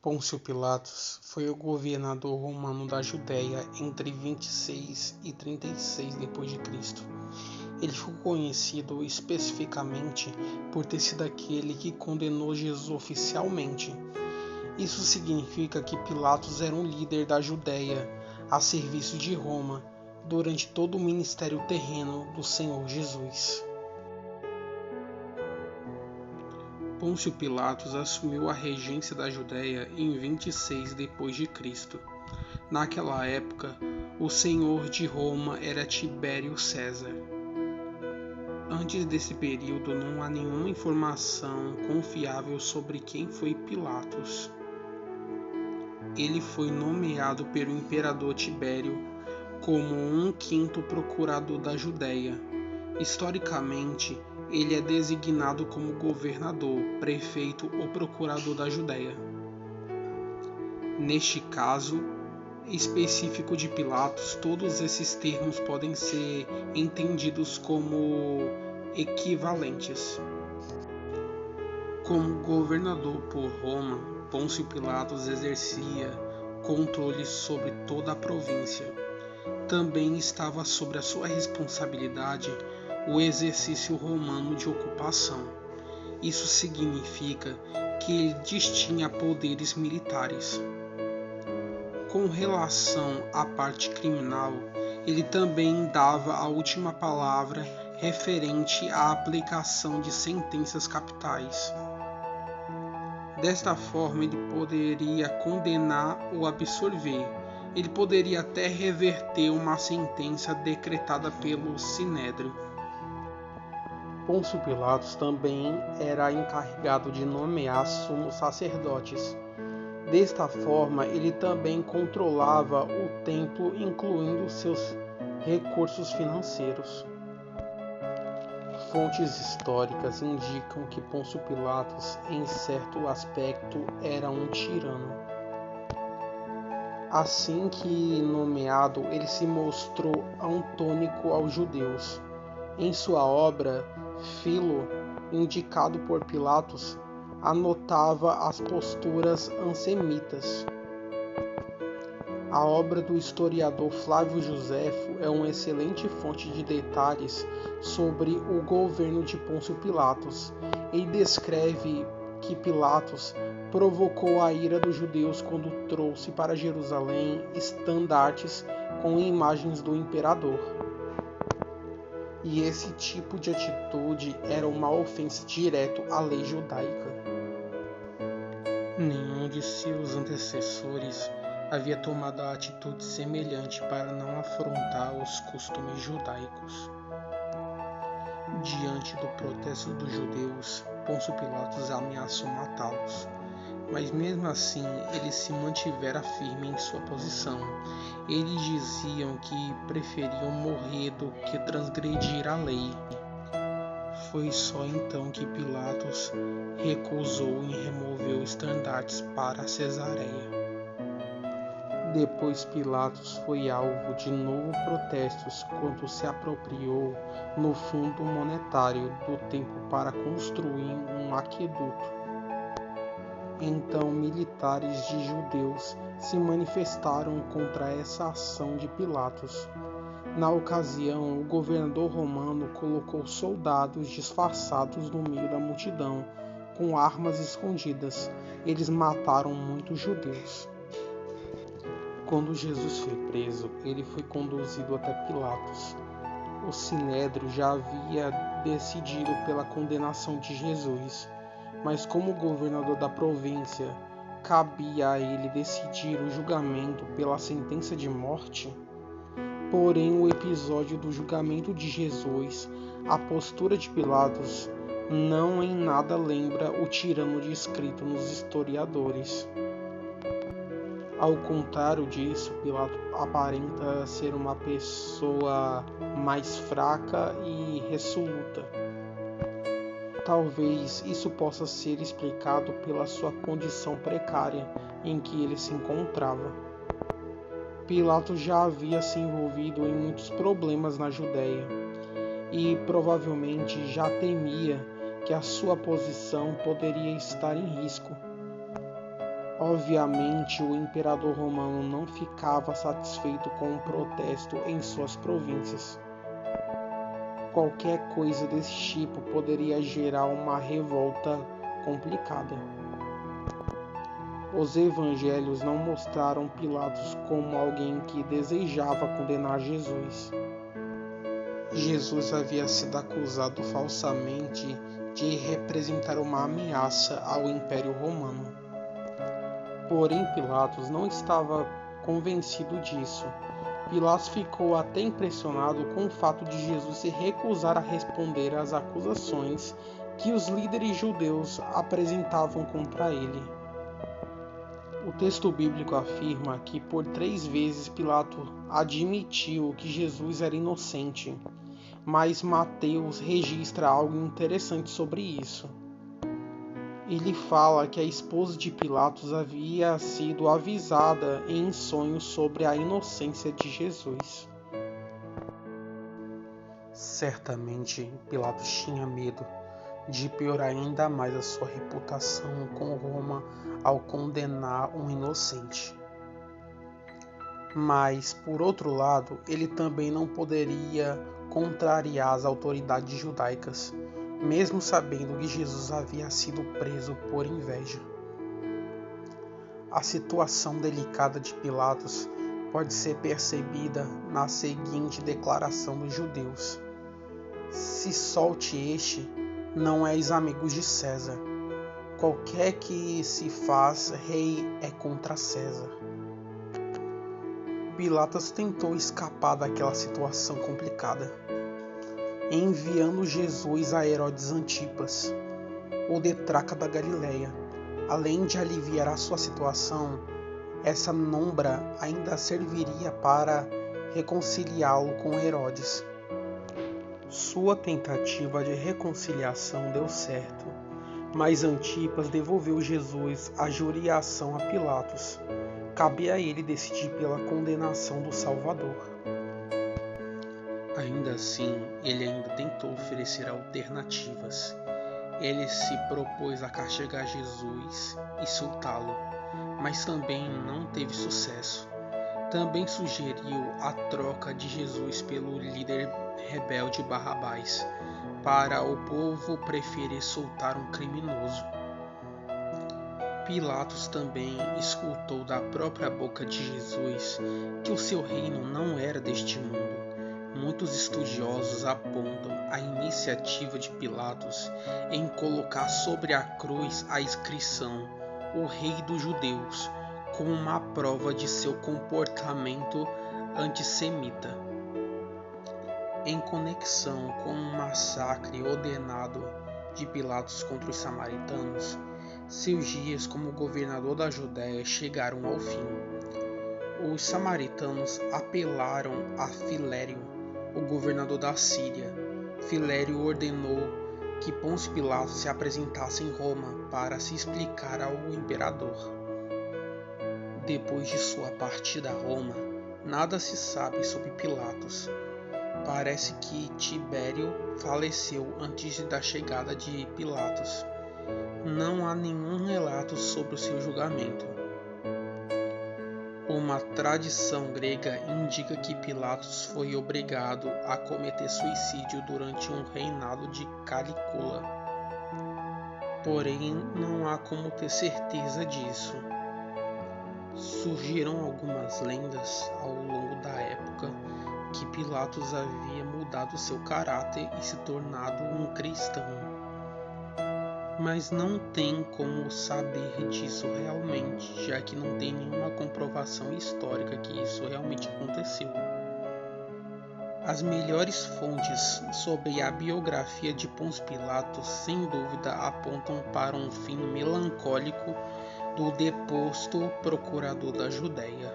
Pôncio Pilatos foi o governador romano da Judéia entre 26 e 36 d.C. Ele ficou conhecido especificamente por ter sido aquele que condenou Jesus oficialmente. Isso significa que Pilatos era um líder da Judéia a serviço de Roma durante todo o ministério terreno do Senhor Jesus. Pôncio Pilatos assumiu a regência da Judéia em 26 d.C. Naquela época, o senhor de Roma era Tibério César. Antes desse período, não há nenhuma informação confiável sobre quem foi Pilatos. Ele foi nomeado pelo imperador Tibério como um quinto procurador da Judéia. Historicamente, ele é designado como governador, prefeito ou procurador da Judéia. Neste caso específico de Pilatos, todos esses termos podem ser entendidos como equivalentes. Como governador por Roma, Pôncio Pilatos exercia controle sobre toda a província. Também estava sob a sua responsabilidade o exercício romano de ocupação. Isso significa que ele detinha poderes militares. Com relação à parte criminal, ele também dava a última palavra referente à aplicação de sentenças capitais. Desta forma, ele poderia condenar ou absolver. Ele poderia até reverter uma sentença decretada pelo Sinédrio. Pôncio Pilatos também era encarregado de nomear sumos sacerdotes. Desta forma, ele também controlava o templo, incluindo seus recursos financeiros. Fontes históricas indicam que Pôncio Pilatos, em certo aspecto, era um tirano. Assim que nomeado, ele se mostrou antônico aos judeus. Em sua obra, Filo, indicado por Pilatos, anotava as posturas ansemitas. A obra do historiador Flávio Joséfo é uma excelente fonte de detalhes sobre o governo de Pôncio Pilatos. Ele descreve que Pilatos provocou a ira dos judeus quando trouxe para Jerusalém estandartes com imagens do imperador. E esse tipo de atitude era uma ofensa direta à lei judaica. Nenhum de seus antecessores havia tomado a atitude semelhante para não afrontar os costumes judaicos. Diante do protesto dos judeus, Pôncio Pilatos ameaçou matá-los, mas mesmo assim eles se mantiveram firmes em sua posição. Eles diziam que preferiam morrer do que transgredir a lei. Foi só então que Pilatos recusou em remover os estandartes para Cesareia. Depois Pilatos foi alvo de novos protestos quando se apropriou no fundo monetário do templo para construir um aqueduto. Então militares de judeus se manifestaram contra essa ação de Pilatos. Na ocasião, o governador romano colocou soldados disfarçados no meio da multidão, com armas escondidas. Eles mataram muitos judeus. Quando Jesus foi preso, ele foi conduzido até Pilatos. O Sinédrio já havia decidido pela condenação de Jesus, mas como governador da província, cabia a ele decidir o julgamento pela sentença de morte. Porém, o episódio do julgamento de Jesus, a postura de Pilatos, não em nada lembra o tirano descrito nos historiadores. Ao contrário disso, Pilatos aparenta ser uma pessoa mais fraca e resoluta. Talvez isso possa ser explicado pela sua condição precária em que ele se encontrava. Pilatos já havia se envolvido em muitos problemas na Judéia e provavelmente já temia que a sua posição poderia estar em risco. Obviamente, o imperador romano não ficava satisfeito com o protesto em suas províncias. Qualquer coisa desse tipo poderia gerar uma revolta complicada. Os evangelhos não mostraram Pilatos como alguém que desejava condenar Jesus. Jesus havia sido acusado falsamente de representar uma ameaça ao Império Romano. Porém, Pilatos não estava convencido disso. Pilatos ficou até impressionado com o fato de Jesus se recusar a responder às acusações que os líderes judeus apresentavam contra ele. O texto bíblico afirma que por 3 vezes Pilatos admitiu que Jesus era inocente, mas Mateus registra algo interessante sobre isso. Ele fala que a esposa de Pilatos havia sido avisada em sonhos sobre a inocência de Jesus. Certamente Pilatos tinha medo de piorar ainda mais a sua reputação com Roma ao condenar um inocente. Mas, por outro lado, ele também não poderia contrariar as autoridades judaicas, mesmo sabendo que Jesus havia sido preso por inveja. A situação delicada de Pilatos pode ser percebida na seguinte declaração dos judeus: se solte este, não és amigo de César. Qualquer que se faz rei é contra César. Pilatos tentou escapar daquela situação complicada, enviando Jesus a Herodes Antipas, o tetrarca da Galileia. Além de aliviar a sua situação, essa nombra ainda serviria para reconciliá-lo com Herodes. Sua tentativa de reconciliação deu certo, mas Antipas devolveu Jesus à jurisdição a Pilatos. Cabia a ele decidir pela condenação do Salvador. Ainda assim, ele ainda tentou oferecer alternativas. Ele se propôs a castigar Jesus e soltá-lo, mas também não teve sucesso. Também sugeriu a troca de Jesus pelo líder rebelde Barrabás, para o povo preferir soltar um criminoso. Pilatos também escutou da própria boca de Jesus que o seu reino não era deste mundo. Muitos estudiosos apontam a iniciativa de Pilatos em colocar sobre a cruz a inscrição "O Rei dos Judeus", como uma prova de seu comportamento antissemita. Em conexão com um massacre ordenado de Pilatos contra os samaritanos, seus dias como governador da Judéia chegaram ao fim. Os samaritanos apelaram a Filério, o governador da Síria. Filério ordenou que Pôncio Pilatos se apresentasse em Roma para se explicar ao imperador. Depois de sua partida a Roma, nada se sabe sobre Pilatos. Parece que Tibério faleceu antes da chegada de Pilatos. Não há nenhum relato sobre o seu julgamento. Uma tradição grega indica que Pilatos foi obrigado a cometer suicídio durante um reinado de Calígula. Porém, não há como ter certeza disso. Surgiram algumas lendas ao longo da época que Pilatos havia mudado seu caráter e se tornado um cristão. Mas não tem como saber disso realmente, já que não tem nenhuma comprovação histórica que isso realmente aconteceu. As melhores fontes sobre a biografia de Pôncio Pilatos, sem dúvida, apontam para um fim melancólico do deposto procurador da Judéia.